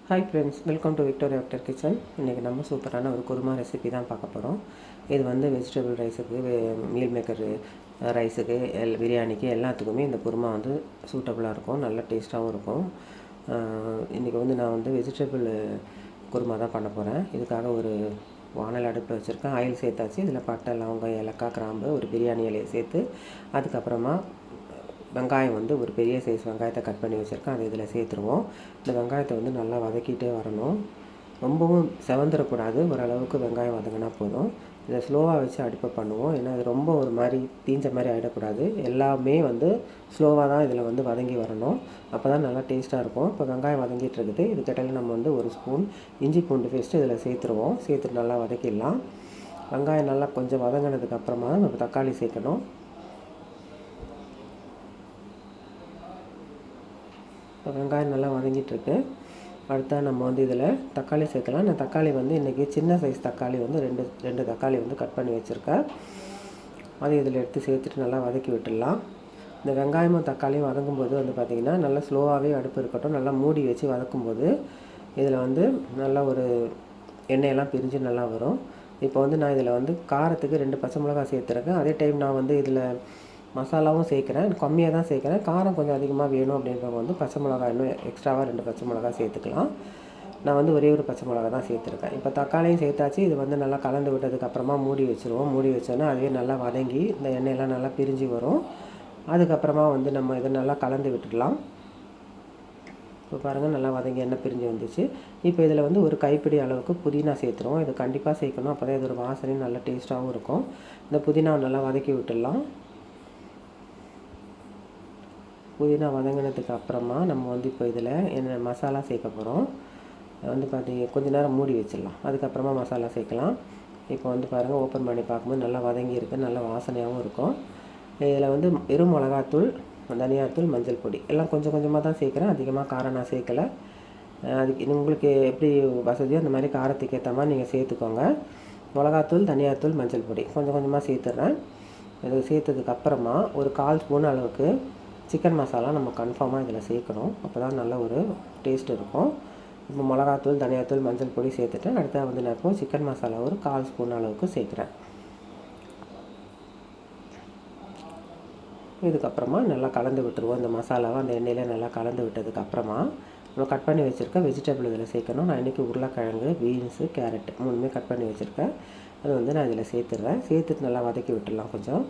Hi friends, welcome to Victoria Victor kitchen. இன்றைக்கி நம்ம சூப்பரான ஒரு குருமா ரெசிபி தான் பார்க்க போகிறோம். இது வந்து வெஜிடபிள் ரைஸுக்கு, மீல் மேக்கர் ரைஸுக்கு, பிரியாணிக்கு எல்லாத்துக்குமே இந்த குருமா வந்து சூட்டபுளாக இருக்கும், நல்ல டேஸ்ட்டாகவும் இருக்கும். இன்றைக்கி வந்து நான் வந்து வெஜிடபிள் குருமா தான் பண்ண போகிறேன். இதுக்காக ஒரு வானல் அடுப்பில் வச்சுருக்கேன். ஆயில் சேர்த்தாச்சு. இதில் பட்டை, லவங்கம், ஏலக்காய், கிராம்பு, ஒரு பிரியாணி இலையை சேர்த்து அதுக்கப்புறமா வெங்காயம் வந்து ஒரு பெரிய சைஸ் வெங்காயத்தை கட் பண்ணி வச்சுருக்கேன். அதை இதில் சேர்த்துருவோம். இந்த வெங்காயத்தை வந்து நல்லா வதக்கிட்டே வரணும். ரொம்பவும் செவந்துடக்கூடாது. ஓரளவுக்கு வெங்காயம் வதங்கினா போதும். இதை ஸ்லோவாக வச்சு அடுப்பை பண்ணுவோம். ஏன்னா அது ரொம்ப ஒரு மாதிரி தீஞ்ச மாதிரி ஆகிடக்கூடாது. எல்லாமே வந்து ஸ்லோவாக தான் இதில் வந்து வதங்கி வரணும். அப்போ தான் நல்லா டேஸ்ட்டாக இருக்கும். இப்போ வெங்காயம் வதங்கிட்டு இருக்குது. இதுக்கிட்ட நம்ம வந்து ஒரு ஸ்பூன் இஞ்சி பூண்டு பேஸ்ட்டு இதில் சேர்த்துருவோம். சேர்த்துட்டு நல்லா வதக்கிடலாம். வெங்காயம் நல்லா கொஞ்சம் வதங்கினதுக்கப்புறமா நம்ம தக்காளி சேர்க்கணும். இப்போ வெங்காயம் நல்லா வதங்கிட்டுருக்கு. அடுத்தா நம்ம வந்து இதில் தக்காளி சேர்க்கலாம். நான் தக்காளி வந்து இன்றைக்கி சின்ன சைஸ் தக்காளி வந்து ரெண்டு தக்காளி வந்து கட் பண்ணி வச்சுருக்கேன். அதை இதில் எடுத்து சேர்த்துட்டு நல்லா வதக்கி விட்டுடலாம். இந்த வெங்காயமும் தக்காளியும் வதங்கும்போது வந்து பார்த்திங்கன்னா நல்லா ஸ்லோவாகவே அடுப்பு இருக்கட்டும். நல்லா மூடி வச்சு வதக்கும்போது இதில் வந்து நல்லா ஒரு எண்ணெயெல்லாம் பிரிஞ்சு நல்லா வரும். இப்போ வந்து நான் இதில் வந்து காரத்துக்கு 2 பச்சை மிளகாய் சேர்த்துருக்கேன். அதே டைம் நான் வந்து இதில் மசாலாவும் சேர்க்குறேன். கம்மியாக தான் சேர்க்குறேன். காரம் கொஞ்சம் அதிகமாக வேணும் அப்படின்றவங்க வந்து பச்சை மிளகாய் இன்னும் எக்ஸ்ட்ராவாக 2 பச்சை மிளகாய் சேர்த்துக்கலாம். நான் வந்து ஒரே ஒரு பச்சை மிளகாய் தான் சேர்த்துருக்கேன். இப்போ தக்காளியும் சேர்த்தாச்சு. இது வந்து நல்லா கலந்து விட்டதுக்கப்புறமா மூடி வச்சுருவோம். மூடி வச்சோன்னா அதுவே நல்லா வதங்கி இந்த எண்ணெயெல்லாம் நல்லா பிரிஞ்சு வரும். அதுக்கப்புறமா வந்து நம்ம இதை நல்லா கலந்து விட்டுடலாம். இப்போ பாருங்கள், நல்லா வதங்கி எண்ணெய் பிரிஞ்சு வந்துச்சு. இப்போ இதில் வந்து ஒரு கைப்பிடி அளவுக்கு புதினா சேர்த்துருவோம். இது கண்டிப்பாக சேர்க்கணும். அப்போ தான் இது ஒரு வாசனையும் நல்ல டேஸ்ட்டாகவும் இருக்கும். இந்த புதினாவை நல்லா வதக்கி விட்டுடலாம். புதினா வதங்கினதுக்கு அப்புறமா நம்ம வந்து இப்போ இதில் என்ன மசாலா சேர்க்க போகிறோம். வந்து கொஞ்ச நேரம் மூடி வச்சிடலாம். அதுக்கப்புறமா மசாலா சேர்க்கலாம். இப்போ வந்து பாருங்கள், ஓப்பன் பண்ணி பார்க்கும்போது நல்லா வதங்கி இருக்குது. நல்ல வாசனையாகவும் இருக்கும். இதில் வந்து வெறும் மிளகாத்தூள், தனியாத்தூள், மஞ்சள் பொடி எல்லாம் கொஞ்சம் கொஞ்சமாக தான் சேர்க்குறேன். அதிகமாக காரம் நான் சேர்க்கலை. அதுக்கு உங்களுக்கு எப்படி வசதியோ அந்த மாதிரி காரத்துக்கு ஏற்ற மாதிரி நீங்கள் சேர்த்துக்கோங்க. மிளகாத்தூள், தனியாத்தூள், மஞ்சள் பொடி கொஞ்சம் கொஞ்சமாக சேர்த்துட்றேன். இது சேர்த்ததுக்கப்புறமா ஒரு 1/4 ஸ்பூன் அளவுக்கு சிக்கன் மசாலா நம்ம கன்ஃபார்மாக இதில் சேர்க்கணும். அப்போ தான் நல்ல ஒரு டேஸ்ட் இருக்கும். இப்போ மிளகாத்தூள், தனியாத்தூள், மஞ்சள் பொடி சேர்த்துட்டேன். அடுத்தா வந்து நான் இப்போ சிக்கன் மசாலா ஒரு 1/4 ஸ்பூன் அளவுக்கு சேர்க்குறேன். இதுக்கப்புறமா நல்லா கலந்து விட்டுருவோம். இந்த மசாலாவை அந்த எண்ணெயில் நல்லா கலந்து விட்டதுக்கப்புறமா நம்ம கட் பண்ணி வச்சுருக்க வெஜிடபிள் இதில் சேர்க்கணும். நான் இன்றைக்கி உருளைக்கிழங்கு, பீன்ஸு, கேரட் 3மே கட் பண்ணி வச்சுருக்கேன். அது வந்து நான் இதில் சேர்த்துடுறேன். சேர்த்துட்டு நல்லா வதக்கி விட்டுடலாம். கொஞ்சம்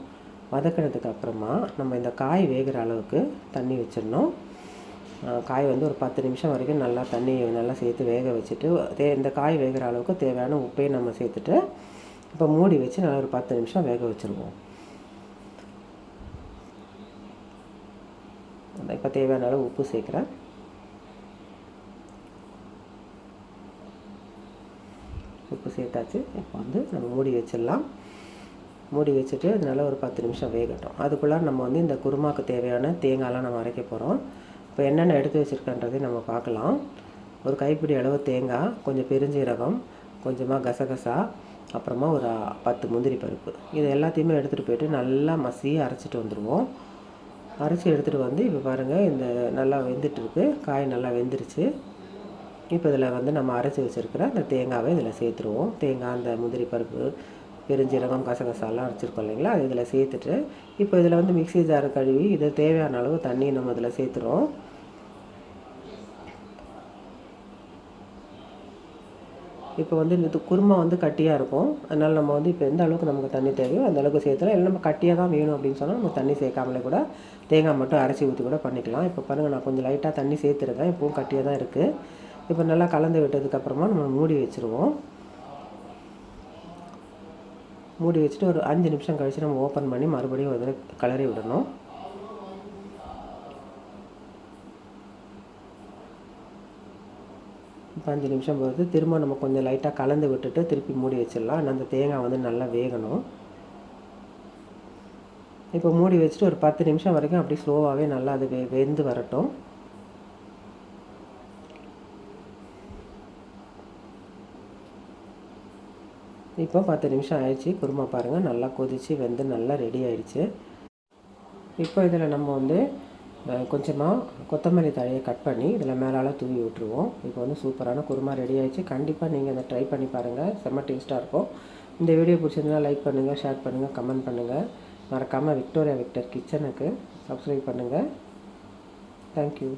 வதக்கினதுக்கு அப்புறமா நம்ம இந்த காய் வேகிற அளவுக்கு தண்ணி வச்சிடணும். காய் வந்து ஒரு 10 நிமிஷம் வரைக்கும் நல்லா தண்ணி நல்லா சேர்த்து வேக வச்சுட்டு இந்த காய் வேகிற அளவுக்கு தேவையான உப்பையும் நம்ம சேர்த்துட்டு இப்போ மூடி வச்சு நல்லா ஒரு 10 நிமிஷம் வேக வச்சுருவோம். இப்போ தேவையான அளவு உப்பு சேர்க்குறேன். உப்பு சேர்த்தாச்சு. இப்போ வந்து நம்ம மூடி வச்சிடலாம். மூடி வச்சுட்டு அதனால ஒரு 10 நிமிஷம் வேகட்டும். அதுக்குள்ளே நம்ம வந்து இந்த குருமாவுக்கு தேவையான தேங்காயெலாம் நம்ம அரைக்க போகிறோம். இப்போ என்னென்ன எடுத்து வச்சுருக்கன்றதை நம்ம பார்க்கலாம். ஒரு கைப்பிடி அளவு தேங்காய், கொஞ்சம் பெருஞ்சீரகம், கொஞ்சமாக கசகசா, அப்புறமா ஒரு 10 முந்திரி பருப்பு. இது எல்லாத்தையுமே எடுத்துகிட்டு போய்ட்டு நல்லா மசியை அரைச்சிட்டு வந்துடுவோம். அரைச்சி எடுத்துகிட்டு வந்து இப்போ பாருங்கள், இந்த நல்லா வெந்துட்டுருக்கு. காய் நல்லா வெந்துருச்சு. இப்போ இதில் வந்து நம்ம அரைச்சி வச்சுருக்கிற அந்த தேங்காவை இதில் சேர்த்துருவோம். தேங்காய், அந்த முந்திரி பருப்பு, பெருஞ்சீரகம், கசகசாலாம் அரைச்சிருக்கோம் இல்லைங்களா, அது இதில் சேர்த்துட்டு இப்போ இதில் வந்து மிக்ஸி ஜார் கழுவி இது தேவையான அளவு தண்ணி நம்ம இதில் சேர்த்துறோம். இப்போ வந்து இது குருமா வந்து கட்டியாக இருக்கும். அதனால் நம்ம வந்து இப்போ எந்த அளவுக்கு நமக்கு தண்ணி தேவையோ அந்த அளவுக்கு சேர்த்துலாம். இல்லை நம்ம கட்டியாக தான் வேணும் அப்படின்னு சொன்னால் நம்ம தண்ணி சேர்க்காமலே கூட தேங்காய் மட்டும் அரைச்சி ஊற்றி கூட பண்ணிக்கலாம். இப்போ பாருங்கள், நான் கொஞ்சம் லைட்டாக தண்ணி சேர்த்துருக்கேன். இப்போவும் கட்டியாக தான் இருக்குது. இப்போ நல்லா கலந்து விட்டதுக்கப்புறமா நம்ம மூடி வச்சுருவோம். மூடி வச்சுட்டு ஒரு 5 நிமிஷம் கழித்து நம்ம ஓப்பன் பண்ணி மறுபடியும் ஒரு தடவை கிளறி விடணும். இப்போ 5 நிமிஷம் பொறுத்து திரும்ப நம்ம கொஞ்சம் லைட்டாக கலந்து விட்டுட்டு திருப்பி மூடி வச்சிடலாம். அந்த தேங்காய் வந்து நல்லா வேகணும். இப்போ மூடி வச்சுட்டு ஒரு 10 நிமிஷம் வரைக்கும் அப்படி ஸ்லோவாகவே நல்லா அது வெந்து வரட்டும். இப்போ 10 நிமிஷம் ஆயிடுச்சு. குருமா பாருங்கள் நல்லா கொதித்து வெந்து நல்லா ரெடி ஆயிடுச்சு. இப்போ இதில் நம்ம வந்து கொஞ்சமாக கொத்தமல்லி தழையை கட் பண்ணி இதில் மேலால் தூவி விட்டுருவோம். இப்போ வந்து சூப்பரான குருமா ரெடி ஆகிடுச்சு. கண்டிப்பாக நீங்கள் அதை ட்ரை பண்ணி பாருங்கள், செம்ம டேஸ்ட்டாக இருக்கும். இந்த வீடியோ பிடிச்சிருந்தா லைக் பண்ணுங்கள், ஷேர் பண்ணுங்கள், கமெண்ட் பண்ணுங்கள். மறக்காமல் விக்டோரியா விக்டர் கிச்சனுக்கு சப்ஸ்கிரைப் பண்ணுங்கள். தேங்க்யூ.